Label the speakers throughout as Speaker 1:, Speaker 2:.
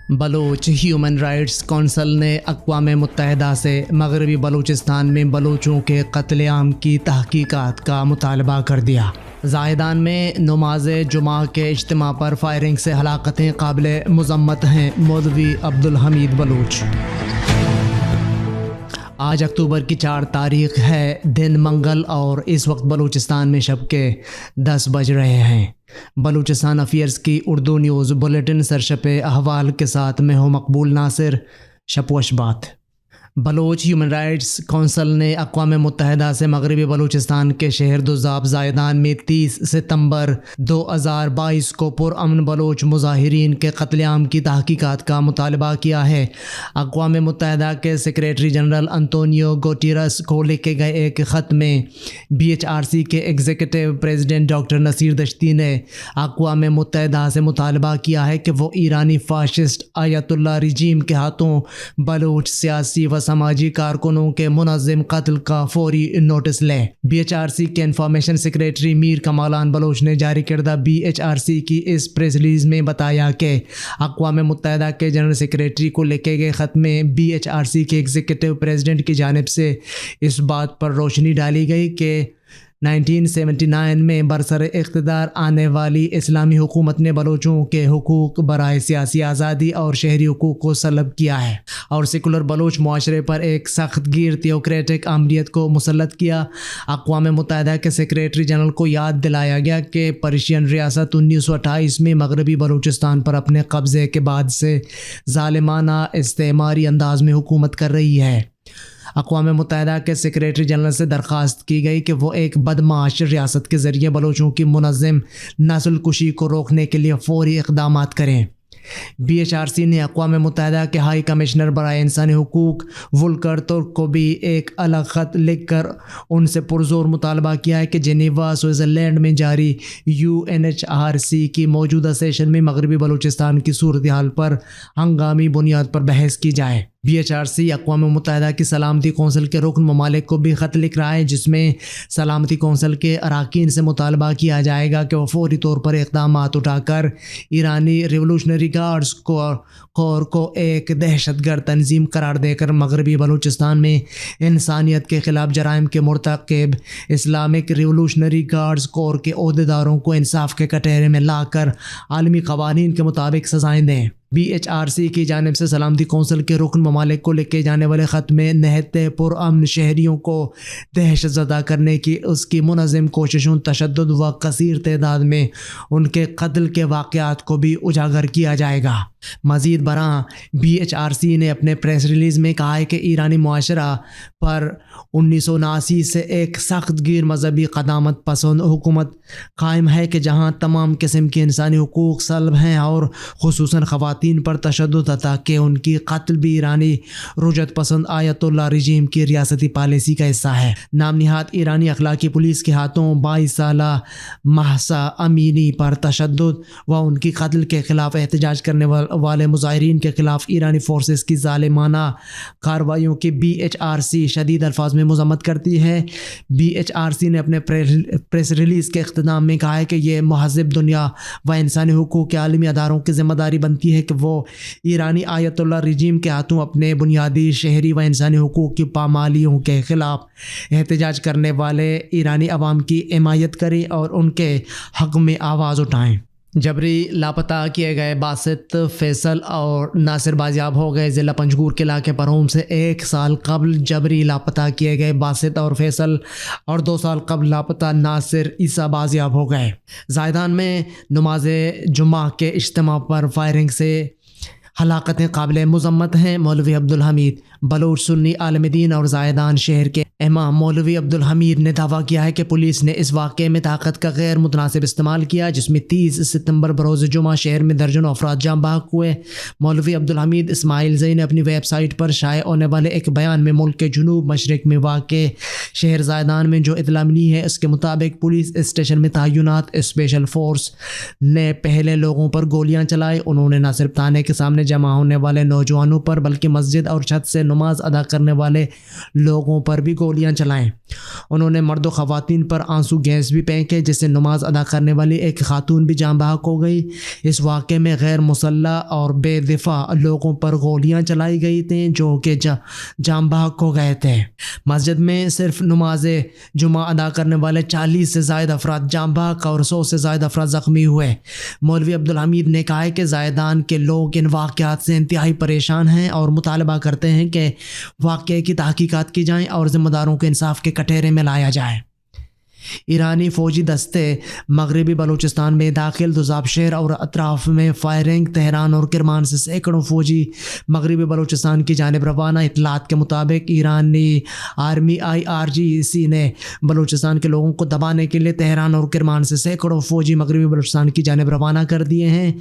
Speaker 1: Baloch human rights council نے اقوام متحدہ سے مغربی بلوچستان میں بلوچوں کے قتل عام کی تحقیقات کا مطالبہ کر دیا۔ زائدان میں نماز جمعہ کے اجتماع پر فائرنگ سے ہلاکتیں قابل مذمت ہیں: مولوی عبدالحمید بلوچ۔ آج اکتوبر کی 4 تاریخ ہے، دن منگل، اور اس وقت بلوچستان میں شب کے 10 بج رہے ہیں۔ بلوچستان افیئرز کی اردو نیوز بلیٹن سرشپ احوال کے ساتھ میں ہوں مقبول ناصر۔ شب و اشبات۔ بلوچ ہیومن رائٹس کونسل نے اقوام متحدہ سے مغربی بلوچستان کے شہر دوزاب زائدان میں 30 ستمبر 2022 کو پرامن بلوچ مظاہرین کے قتل عام کی تحقیقات کا مطالبہ کیا ہے۔ اقوام متحدہ کے سیکریٹری جنرل انطونیو گوٹیرس کو لکھے گئے ایک خط میں BHRC کے executive president doctor Naseer Dashti نے اقوام متحدہ سے مطالبہ کیا ہے کہ وہ ایرانی فاشسٹ آیت اللہ رجیم کے ہاتھوں بلوچ سیاسی و سماجی کارکنوں کے منظم قتل کا فوری نوٹس لیں۔ BHRC کے انفارمیشن سیکریٹری میر کمالان بلوچ نے جاری کردہ BHRC کی اس پریس ریلیز میں بتایا کہ اقوام متحدہ کے جنرل سیکریٹری کو لکھے گئے خط میں BHRC کے ایگزیکٹو پریزیڈنٹ کی جانب سے اس بات پر روشنی ڈالی گئی کہ 1979 میں برسر اقتدار آنے والی اسلامی حکومت نے بلوچوں کے حقوق برائے سیاسی آزادی اور شہری حقوق کو سلب کیا ہے اور سیکولر بلوچ معاشرے پر ایک سخت گیر تھیوکریٹک عملیت کو مسلط کیا۔ اقوام متحدہ کے سیکریٹری جنرل کو یاد دلایا گیا کہ پرشین ریاست 1928 میں مغربی بلوچستان پر اپنے قبضے کے بعد سے ظالمانہ استعماری انداز میں حکومت کر رہی ہے۔ اقوام متحدہ کے سیکریٹری جنرل سے درخواست کی گئی کہ وہ ایک بدمعاش ریاست کے ذریعے بلوچوں کی منظم نسل کشی کو روکنے کے لیے فوری اقدامات کریں۔ BHRC نے اقوام متحدہ کے ہائی کمشنر برائے انسانی حقوق ولکر ترک کو بھی ایک الگ خط لکھ کر ان سے پرزور مطالبہ کیا ہے کہ جنیوا سوئٹزرلینڈ میں جاری UNHRC کی موجودہ سیشن میں مغربی بلوچستان کی صورتحال پر ہنگامی بنیاد پر بحث کی جائے۔ BHRC اقوام متحدہ کی سلامتی کونسل کے رکن ممالک کو بھی خط لکھ رہا ہے، جس میں سلامتی کونسل کے اراکین سے مطالبہ کیا جائے گا کہ وہ فوری طور پر اقدامات اٹھا کر ایرانی ریولوشنری گارڈز کور کو ایک دہشت گرد تنظیم قرار دے کر مغربی بلوچستان میں انسانیت کے خلاف جرائم کے مرتکب اسلامک ریولوشنری گارڈز کور کے عہدیداروں کو انصاف کے کٹہرے میں لا کر عالمی قوانین کے مطابق سزائیں دیں۔ BHRC کی جانب سے سلامتی کونسل کے رکن ممالک کو لکھے جانے والے خط میں نہایت پرامن شہریوں کو دہشت زدہ کرنے کی اس کی منظم کوششوں، تشدد و کثیر تعداد میں ان کے قتل کے واقعات کو بھی اجاگر کیا جائے گا۔ مزید برآں BHRC نے اپنے پریس ریلیز میں کہا ہے کہ ایرانی معاشرہ پر 1979 سے ایک سخت گیر مذہبی قدامت پسند حکومت قائم ہے کہ جہاں تمام قسم کے انسانی حقوق سلب ہیں اور خصوصاً خواتین پر تشدد تھا کہ ان کی قتل بھی ایرانی رجعت پسند آیت اللہ رجیم کی ریاستی پالیسی کا حصہ ہے۔ نام نہاد ایرانی اخلاقی پولیس کے ہاتھوں 22 سالہ مہسا امینی پر تشدد و ان کی قتل کے خلاف احتجاج کرنے والے مظاہرین کے خلاف ایرانی فورسز کی ظالمانہ کارروائیوں کی BHRC شدید الفاظ میں مذمت کرتی ہے۔ BHRC نے اپنے پریس ریلیز کے اختتام میں کہا ہے کہ یہ مہذب دنیا و انسانی حقوق کے عالمی اداروں کی ذمہ داری بنتی ہے کہ وہ ایرانی آیت اللہ رجیم کے ہاتھوں اپنے بنیادی شہری و انسانی حقوق کی پامالیوں کے خلاف احتجاج کرنے والے ایرانی عوام کی حمایت کریں اور ان کے حق میں آواز اٹھائیں۔ جبری لاپتہ کیے گئے باسط فیصل اور ناصر بازیاب ہو گئے۔ ضلع پنجگور کے علاقے پرہوم سے 1 سال قبل جبری لاپتہ کیے گئے باسط اور فیصل اور 2 سال قبل لاپتہ ناصر عیسیٰ بازیاب ہو گئے۔ زائدان میں نماز جمعہ کے اجتماع پر فائرنگ سے ہلاکتیں قابل مذمت ہیں: مولوی عبدالحمید بلوچ سنی عالم دین اور زائدان شہر کے امام مولوی عبدالحمید نے دعویٰ کیا ہے کہ پولیس نے اس واقعے میں طاقت کا غیر متناسب استعمال کیا، جس میں 30 ستمبر بروز جمعہ شہر میں درجنوں افراد جاں بحق ہوئے۔ مولوی عبدالحمید اسماعیل زئی نے اپنی ویب سائٹ پر شائع ہونے والے ایک بیان میں ملک کے جنوب مشرق میں واقع شہر زائدان میں جو اطلاع ملی ہے اس کے مطابق پولیس اسٹیشن میں تعینات اسپیشل فورس نے پہلے لوگوں پر گولیاں چلائی۔ انہوں نے نہ صرف تھانے کے سامنے جمع ہونے والے نوجوانوں پر بلکہ مسجد اور چھت سے نماز ادا کرنے والے لوگوں پر بھی گولیاں چلائیں۔ انہوں نے مرد و خواتین پر آنسو گیس بھی پھینکے جس سے نماز ادا کرنے والی ایک خاتون بھی جاں بحق ہو گئی۔ اس واقعے میں غیر مسلح اور بے دفاع لوگوں پر گولیاں چلائی گئی تھیں جو کہ جاں بحق ہو گئے تھے۔ مسجد میں صرف نماز جمعہ ادا کرنے والے 40 سے زائد افراد جاں بحق اور 100 سے زائد افراد زخمی ہوئے۔ مولوی عبدالحمید نے کہا ہے کہ زائدان کے لوگ ان واقعات سے انتہائی پریشان ہیں اور مطالبہ کرتے ہیں کہ واقعے کی تحقیقات کی جائیں اور ذمہ داروں کو انصاف کے کٹہرے میں لایا جائے۔ ایرانی فوجی دستے مغربی بلوچستان میں داخل، دوزاب شہر اور اطراف میں فائرنگ۔ تہران اور کرمان سے سینکڑوں فوجی مغربی بلوچستان کی جانب روانہ۔ اطلاعات کے مطابق ایرانی آرمی IRGC نے بلوچستان کے لوگوں کو دبانے کے لیے تہران اور کرمان سے سینکڑوں فوجی مغربی بلوچستان کی جانب روانہ کر دیے ہیں۔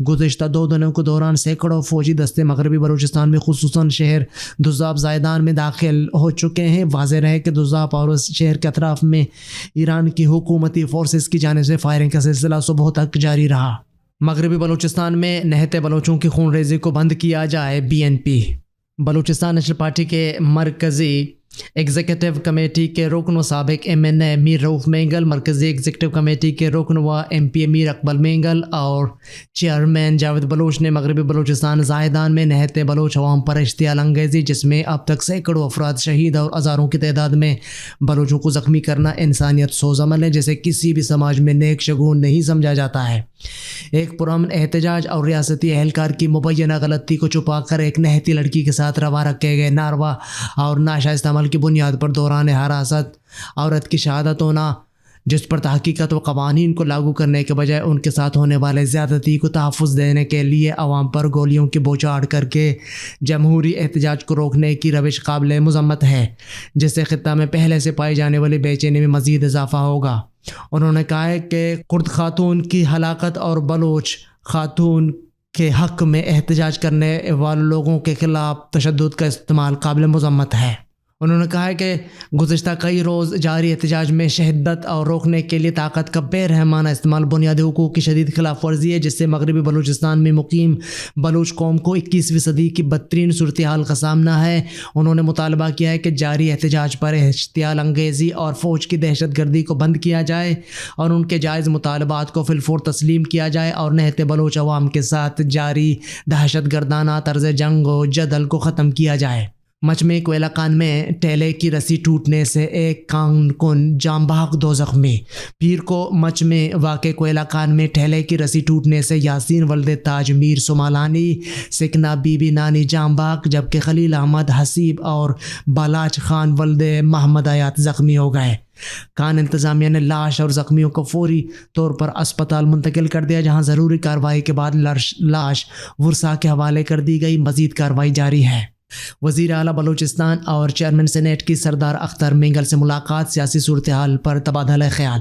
Speaker 1: گزشتہ 2 دنوں کے دوران سینکڑوں فوجی دستے مغربی بلوچستان میں خصوصاً شہر دوزاب زائدان میں داخل ہو چکے ہیں۔ واضح رہے کہ دوزاب اور اس شہر کے اطراف میں ایران کی حکومتی فورسز کی جانب سے فائرنگ کا سلسلہ صبح تک جاری رہا۔ مغربی بلوچستان میں نہتے بلوچوں کی خون ریزی کو بند کیا جائے۔ BNP بلوچستان نیشنل پارٹی کے مرکزی ایگزیکٹو کمیٹی کے رکن و سابق MNA میر رؤوف مینگل، مرکزی ایگزیکٹو کمیٹی کے رکن و MP میر اقبال مینگل اور چیئرمین جاوید بلوچ نے مغربی بلوچستان زائدان میں نہتے بلوچ عوام پر اشتعال انگیزی جس میں اب تک سینکڑوں افراد شہید اور ہزاروں کی تعداد میں بلوچوں کو زخمی کرنا انسانیت سوز عمل ہے جسے کسی بھی سماج میں نیک شگون نہیں سمجھا جاتا ہے۔ ایک پرامن احتجاج اور ریاستی اہلکار کی مبینہ غلطی کو چھپا کر ایک نہتی لڑکی کے ساتھ روا رکھے گئے ناروا اور ناشائستہ عمل کی بنیاد پر دوران حراست عورت کی شہادت ہونا، جس پر تحقیقات و قوانین کو لاگو کرنے کے بجائے ان کے ساتھ ہونے والے زیادتی کو تحفظ دینے کے لیے عوام پر گولیوں کی بوچھاڑ کر کے جمہوری احتجاج کو روکنے کی روش قابل مذمت ہے، جس سے خطہ میں پہلے سے پائی جانے والی بے چینی میں مزید اضافہ ہوگا۔ انہوں نے کہا ہے کہ کرد خاتون کی ہلاکت اور بلوچ خاتون کے حق میں احتجاج کرنے والے لوگوں کے خلاف تشدد کا استعمال قابل مذمت ہے۔ انہوں نے کہا ہے کہ گزشتہ کئی روز جاری احتجاج میں شدت اور روکنے کے لیے طاقت کا بے رحمانہ استعمال بنیادی حقوق کی شدید خلاف ورزی ہے جس سے مغربی بلوچستان میں مقیم بلوچ قوم کو 21ویں صدی کی بدترین صورتحال کا سامنا ہے۔ انہوں نے مطالبہ کیا ہے کہ جاری احتجاج پر اشتعال انگیزی اور فوج کی دہشت گردی کو بند کیا جائے اور ان کے جائز مطالبات کو فی الفور تسلیم کیا جائے اور نہتے بلوچ عوام کے ساتھ جاری دہشت گردانہ طرز جنگ و جدل کو ختم کیا جائے۔ مچ میں کوئلہ کان میں ٹھیلے کی رسی ٹوٹنے سے ایک کان جاں بحق 2 زخمی۔ پیر کو مچ میں واقع کوئلہ کان میں ٹھیلے کی رسی ٹوٹنے سے یاسین ولد تاج میر سمالانی، سکنا بی بی نانی جاں بحق جبکہ خلیل احمد حسیب اور بالاچ خان ولد محمد آیات زخمی ہو گئے۔ کان انتظامیہ نے لاش اور زخمیوں کو فوری طور پر اسپتال منتقل کر دیا جہاں ضروری کارروائی کے بعد لاش ورثاء کے حوالے کر دی گئی۔ مزید کارروائی جاری ہے۔ وزیر اعلیٰ بلوچستان اور چیئرمین سینیٹ کی سردار اختر مینگل سے ملاقات، سیاسی صورتحال پر تبادلہ خیال۔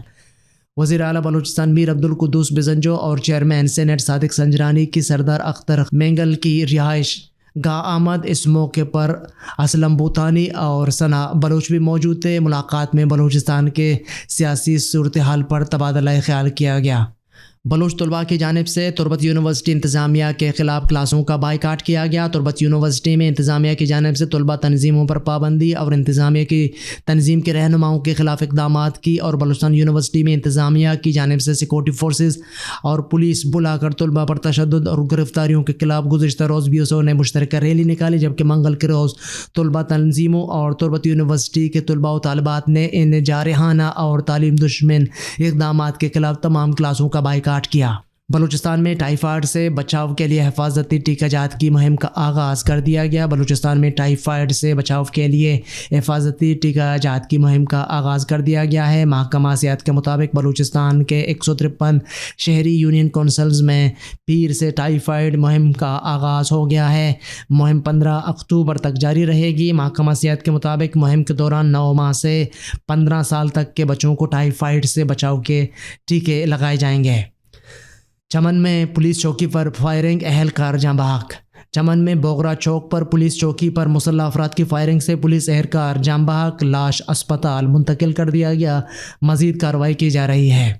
Speaker 1: وزیر اعلیٰ بلوچستان میر عبدالقدوس بزنجو اور چیئرمین سینیٹ صادق سنجرانی کی سردار اختر مینگل کی رہائش گاہ آمد۔ اس موقع پر اسلم بوتانی اور ثنا بلوچ بھی موجود تھے۔ ملاقات میں بلوچستان کے سیاسی صورتحال پر تبادلہ خیال کیا گیا۔ بلوچ طلباء کی جانب سے تربت یونیورسٹی انتظامیہ کے خلاف کلاسوں کا بائیکاٹ کیا گیا۔ تربت یونیورسٹی میں انتظامیہ کی جانب سے طلباء تنظیموں پر پابندی اور انتظامیہ کی تنظیم کے رہنماؤں کے خلاف اقدامات کی اور بلوچستان یونیورسٹی میں انتظامیہ کی جانب سے سیکورٹی فورسز اور پولیس بلا کر طلباء پر تشدد اور گرفتاریوں کے خلاف گزشتہ روز BSO نے مشترکہ ریلی نکالی جبکہ منگل کے روز طلباء تنظیموں اور تربت یونیورسٹی کے طلباء و طالبات نے ان جارحانہ اور تعلیم دشمن اقدامات کے خلاف تمام کلاسوں کا بائیکاٹ کیا۔ بلوچستان میں ٹائیفائڈ سے بچاؤ کے لیے حفاظتی ٹیکہ جات کی مہم کا آغاز کر دیا گیا۔ بلوچستان میں ٹائیفائڈ سے بچاؤ کے لیے حفاظتی ٹیکہ جات کی مہم کا آغاز کر دیا گیا ہے۔ محکمہ صحت کے مطابق بلوچستان کے 153 شہری یونین کونسلز میں پیر سے ٹائیفائڈ مہم کا آغاز ہو گیا ہے۔ مہم 15 اکتوبر تک جاری رہے گی۔ محکمہ صحت کے مطابق مہم کے دوران 9 ماہ سے 15 سال تک کے بچوں کو ٹائیفائڈ سے بچاؤ کے ٹیکے لگائے جائیں گے۔ چمن میں پولیس چوکی پر فائرنگ، اہلکار جاں بحق۔ چمن میں بوگرا چوک پر پولیس چوکی پر مسلح افراد کی فائرنگ سے پولیس اہلکار جاں بحق، لاش اسپتال منتقل کر دیا گیا۔ مزید کارروائی کی جا رہی ہے۔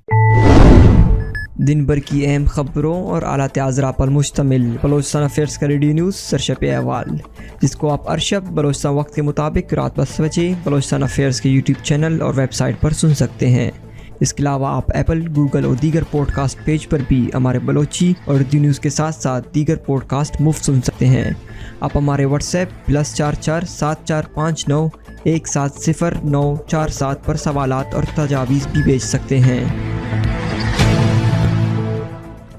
Speaker 2: دن بھر کی اہم خبروں اور اعلیٰ اجراء پر مشتمل بلوچستان افیئرس کا ریڈیو نیوز سرشپ احوال، جس کو آپ ہر شب بلوچستان وقت کے مطابق رات 10 بجے بلوچستان افیئرس کے یوٹیوب چینل اور ویب سائٹ پر سن سکتے ہیں۔ اس کے علاوہ آپ ایپل، گوگل اور دیگر پوڈ کاسٹ پیج پر بھی ہمارے بلوچی اور اردو نیوز کے ساتھ ساتھ دیگر پوڈ کاسٹ مفت سن سکتے ہیں۔ آپ ہمارے واٹس ایپ +44 7459 170 947 پر سوالات اور تجاویز بھی بھیج سکتے ہیں۔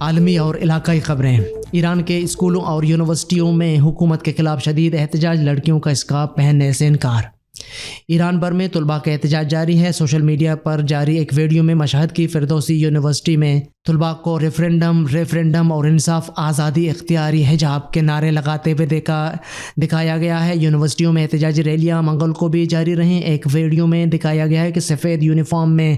Speaker 1: عالمی اور علاقائی خبریں۔ ایران کے اسکولوں اور یونیورسٹیوں میں حکومت کے خلاف شدید احتجاج، لڑکیوں کا اسکارف پہننے سے انکار۔ ایران بھر میں طلباء کا احتجاج جاری ہے۔ سوشل میڈیا پر جاری ایک ویڈیو میں مشہد کی فردوسی یونیورسٹی میں طلباء کو ریفرینڈم اور انصاف، آزادی، اختیاری حجاب کے نعرے لگاتے ہوئے دکھایا گیا ہے۔ یونیورسٹیوں میں احتجاجی ریلیاں منگل کو بھی جاری رہیں۔ ایک ویڈیو میں دکھایا گیا ہے کہ سفید یونیفارم میں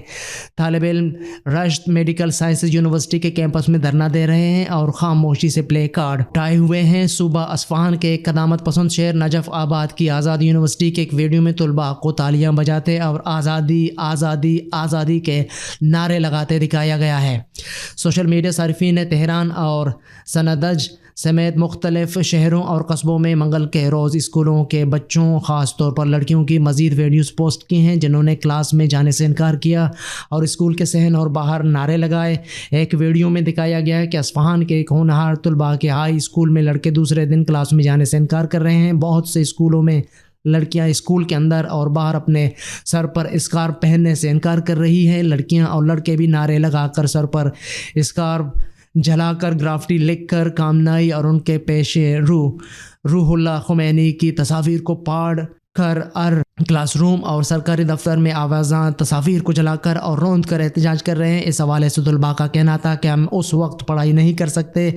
Speaker 1: طالب علم رشت میڈیکل سائنسز یونیورسٹی کے کیمپس میں دھرنا دے رہے ہیں اور خاموشی سے پلے کارڈ اٹھائے ہوئے ہیں۔ صوبہ اصفہان کے قدامت پسند شہر نجف آباد کی آزاد یونیورسٹی کے ایک ویڈیو میں طلباء کو تالیاں بجاتے اور آزادی آزادی آزادی کے نعرے لگاتے دکھایا گیا ہے۔ سوشل میڈیا صارفین نے تہران اور سندج سمیت مختلف شہروں اور قصبوں میں منگل کے روز اسکولوں کے بچوں، خاص طور پر لڑکیوں کی مزید ویڈیوز پوسٹ کی ہیں جنہوں نے کلاس میں جانے سے انکار کیا اور اسکول کے صحن اور باہر نعرے لگائے۔ ایک ویڈیو میں دکھایا گیا ہے کہ اصفہان کے ایک ہونہار طلباء کے ہائی اسکول میں لڑکے دوسرے دن کلاس میں جانے سے انکار کر رہے ہیں۔ بہت سے اسکولوں میں لڑکیاں اسکول کے اندر اور باہر اپنے سر پر اسکارف پہننے سے انکار کر رہی ہیں۔ لڑکیاں اور لڑکے بھی نعرے لگا کر، سر پر اسکارف جلا کر، گرافٹی لکھ کر کامنائی اور ان کے پیش روح اللہ خمینی کی تصاویر کو پاڑ کر کلاس روم اور سرکاری دفتر میں آوازاں تصاویر کو جلا کر اور روند کر احتجاج کر رہے ہیں۔ اس حوالے سے طلباء کا کہنا تھا کہ ہم اس وقت پڑھائی نہیں کر سکتے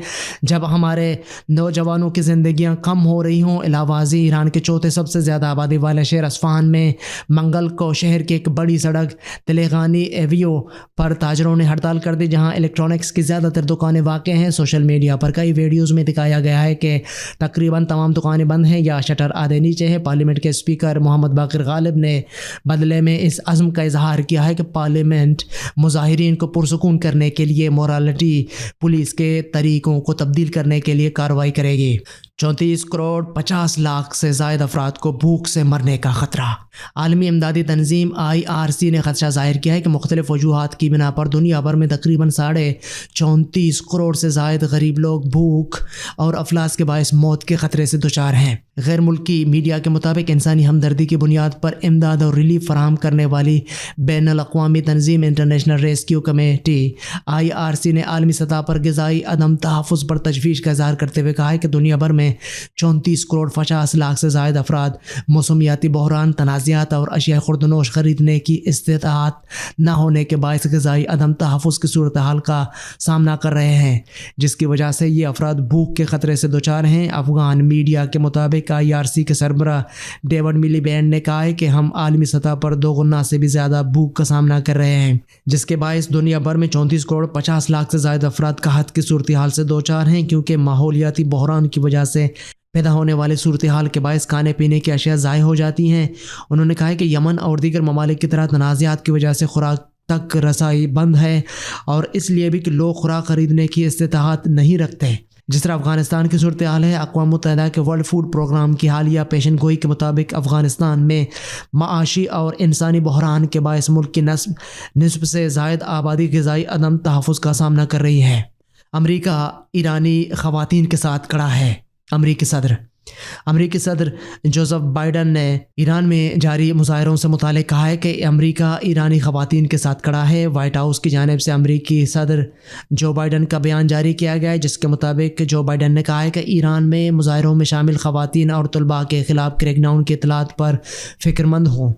Speaker 1: جب ہمارے نوجوانوں کی زندگیاں کم ہو رہی ہوں۔ علاوہ ازیں ایران کے چوتھے سب سے زیادہ آبادی والے شہر اصفہان میں منگل کو شہر کی ایک بڑی سڑک تلیغانی ایویو پر تاجروں نے ہڑتال کر دی، جہاں الیکٹرانکس کی زیادہ تر دکانیں واقع ہیں۔ سوشل میڈیا پر کئی ویڈیوز میں دکھایا گیا ہے کہ تقریباً تمام دکانیں بند ہیں یا شٹر آدھے نیچے ہے۔ پارلیمنٹ کے اسپیکر محمد باقر غالب نے بدلے میں اس عزم کا اظہار کیا ہے کہ پارلیمنٹ مظاہرین کو پرسکون کرنے کے لیے مورالٹی پولیس کے طریقوں کو تبدیل کرنے کے لیے کارروائی کرے گی۔ 34 کروڑ 50 لاکھ سے زائد افراد کو بھوک سے مرنے کا خطرہ۔ عالمی امدادی تنظیم IRC نے خدشہ ظاہر کیا ہے کہ مختلف وجوہات کی بنا پر دنیا بھر میں تقریباً 34.5 کروڑ سے زائد غریب لوگ بھوک اور افلاس کے باعث موت کے خطرے سے دچار ہیں۔ غیر ملکی میڈیا کے مطابق انسانی ہمدردی کی بنیاد پر امداد اور ریلیف فراہم کرنے والی بین الاقوامی تنظیم انٹرنیشنل ریسکیو کمیٹی IRC نے عالمی سطح پر غذائی عدم تحفظ پر تشویش کا اظہار کرتے ہوئے کہا ہے کہ دنیا بھر میں 34 کروڑ 50 لاکھ سے زائد افراد موسمیاتی بحران، تنازعات اور اشیاء خوردنوش خریدنے کی استطاعت نہ ہونے کے باعث غذائی عدم تحفظ کی صورتحال کا سامنا کر رہے ہیں، جس کی وجہ سے یہ افراد بھوک کے خطرے سے دچار ہیں۔ افغان میڈیا کے مطابق IRC کے سربراہ ڈیوڈ ملی بینڈ نے کہا ہے کہ ہم عالمی سطح پر 2 گنا سے بھی زیادہ بھوک کا سامنا کر رہے ہیں، جس کے باعث دنیا بھر میں 34 کروڑ 50 لاکھ سے زائد افراد قحط کی صورتحال سے دوچار ہیں، کیونکہ ماحولیاتی بحران کی وجہ سے پیدا ہونے والے صورتحال کے باعث کھانے پینے کی اشیاء ضائع ہو جاتی ہیں۔ انہوں نے کہا کہ یمن اور دیگر ممالک کی طرح تنازعات کی وجہ سے خوراک تک رسائی بند ہے اور اس لیے بھی کہ لوگ خوراک خریدنے کی استطاعت نہیں رکھتے۔ جس طرح افغانستان کی صورتحال ہے، اقوام متحدہ کے ورلڈ فوڈ پروگرام کی حالیہ پیشن گوئی کے مطابق افغانستان میں معاشی اور انسانی بحران کے باعث ملک کی نصف سے زائد آبادی غذائی عدم تحفظ کا سامنا کر رہی ہے۔ امریکہ ایرانی خواتین کے ساتھ کھڑا ہے۔ امریکی صدر جوزف بائیڈن نے ایران میں جاری مظاہروں سے متعلق کہا ہے کہ امریکہ ایرانی خواتین کے ساتھ کھڑا ہے۔ وائٹ ہاؤس کی جانب سے امریکی صدر جو بائیڈن کا بیان جاری کیا گیا ہے، جس کے مطابق جو بائیڈن نے کہا ہے کہ ایران میں مظاہروں میں شامل خواتین اور طلباء کے خلاف کریک ڈاؤن کی اطلاعات پر فکر مند ہوں۔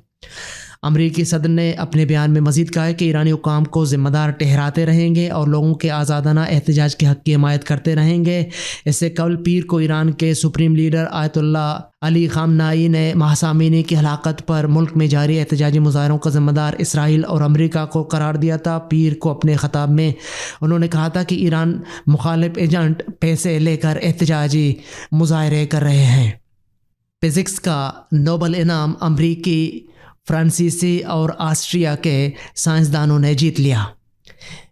Speaker 1: امریکی صدر نے اپنے بیان میں مزید کہا ہے کہ ایرانی حکام کو ذمہ دار ٹھہراتے رہیں گے اور لوگوں کے آزادانہ احتجاج کے حق کی حمایت کرتے رہیں گے۔ اس سے قبل پیر کو ایران کے سپریم لیڈر آیت اللہ علی خامنائی نے مہسا امینی کی ہلاکت پر ملک میں جاری احتجاجی مظاہروں کا ذمہ دار اسرائیل اور امریکہ کو قرار دیا تھا۔ پیر کو اپنے خطاب میں انہوں نے کہا تھا کہ ایران مخالف ایجنٹ پیسے لے کر احتجاجی مظاہرے کر رہے ہیں۔ فزکس کا نوبل انعام امریکی، فرانسیسی اور آسٹریا کے سائنسدانوں نے جیت لیا۔